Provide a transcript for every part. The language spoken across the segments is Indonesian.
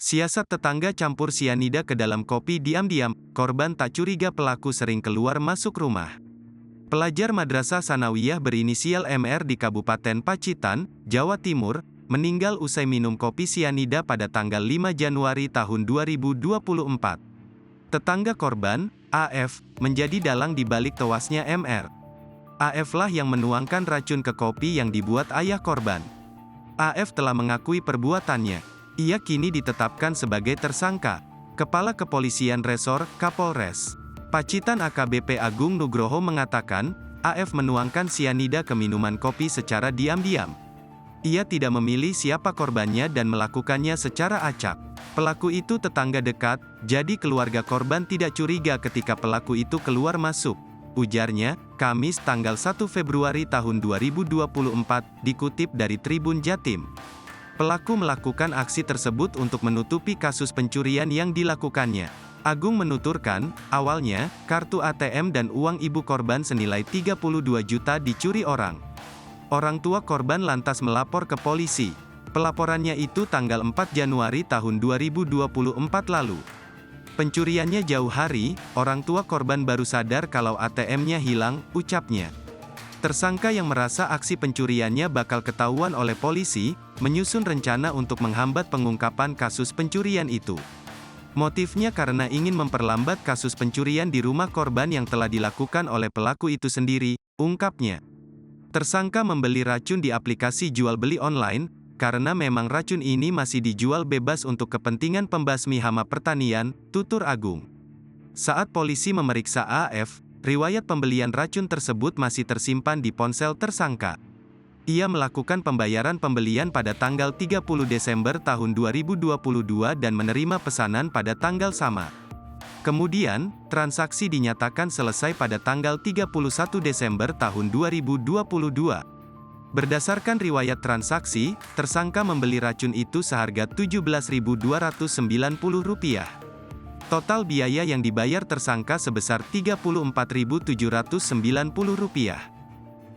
Siasat tetangga campur sianida ke dalam kopi diam-diam, korban tak curiga pelaku sering keluar masuk rumah. Pelajar Madrasah Sanawiyah berinisial MR di Kabupaten Pacitan, Jawa Timur, meninggal usai minum kopi sianida pada tanggal 5 Januari tahun 2024. Tetangga korban, AF, menjadi dalang di balik tewasnya MR. AF lah yang menuangkan racun ke kopi yang dibuat ayah korban. AF telah mengakui perbuatannya. Ia kini ditetapkan sebagai tersangka. Kepala Kepolisian Resor, Kapolres Pacitan AKBP Agung Nugroho mengatakan, AF menuangkan sianida ke minuman kopi secara diam-diam. Ia tidak memilih siapa korbannya dan melakukannya secara acak. Pelaku itu tetangga dekat, jadi keluarga korban tidak curiga ketika pelaku itu keluar masuk. Ujarnya, Kamis tanggal 1 Februari tahun 2024, dikutip dari Tribun Jatim. Pelaku melakukan aksi tersebut untuk menutupi kasus pencurian yang dilakukannya. Agung menuturkan, awalnya, kartu ATM dan uang ibu korban senilai 32 juta dicuri orang. Orang tua korban lantas melapor ke polisi. Pelaporannya itu tanggal 4 Januari tahun 2024 lalu. Pencuriannya jauh hari, orang tua korban baru sadar kalau ATM-nya hilang, ucapnya. Tersangka yang merasa aksi pencuriannya bakal ketahuan oleh polisi, menyusun rencana untuk menghambat pengungkapan kasus pencurian itu. Motifnya karena ingin memperlambat kasus pencurian di rumah korban yang telah dilakukan oleh pelaku itu sendiri, ungkapnya. Tersangka membeli racun di aplikasi jual beli online, karena memang racun ini masih dijual bebas untuk kepentingan pembasmi hama pertanian, tutur Agung. Saat polisi memeriksa AF, riwayat pembelian racun tersebut masih tersimpan di ponsel tersangka. Ia melakukan pembayaran pembelian pada tanggal 30 Desember tahun 2022 dan menerima pesanan pada tanggal sama. Kemudian, transaksi dinyatakan selesai pada tanggal 31 Desember tahun 2022. Berdasarkan riwayat transaksi, tersangka membeli racun itu seharga Rp17.290. Total biaya yang dibayar tersangka sebesar Rp34.790.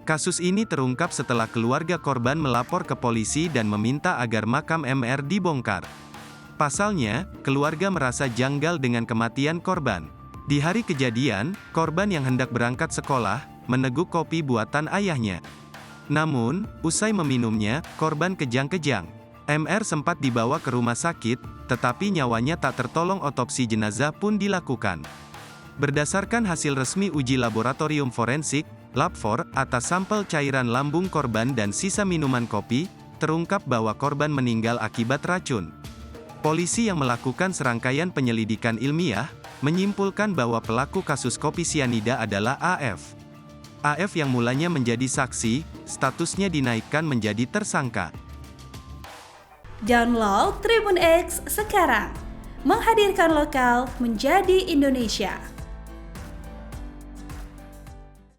Kasus ini terungkap setelah keluarga korban melapor ke polisi dan meminta agar makam MR dibongkar. Pasalnya, keluarga merasa janggal dengan kematian korban. Di hari kejadian, korban yang hendak berangkat sekolah, meneguk kopi buatan ayahnya. Namun, usai meminumnya, korban kejang-kejang. MR sempat dibawa ke rumah sakit, tetapi nyawanya tak tertolong. Otopsi jenazah pun dilakukan. Berdasarkan hasil resmi uji laboratorium forensik, Lab4, atas sampel cairan lambung korban dan sisa minuman kopi, terungkap bahwa korban meninggal akibat racun. Polisi yang melakukan serangkaian penyelidikan ilmiah, menyimpulkan bahwa pelaku kasus kopi sianida adalah AF. AF yang mulanya menjadi saksi, statusnya dinaikkan menjadi tersangka. Download Tribun X sekarang, menghadirkan lokal menjadi Indonesia.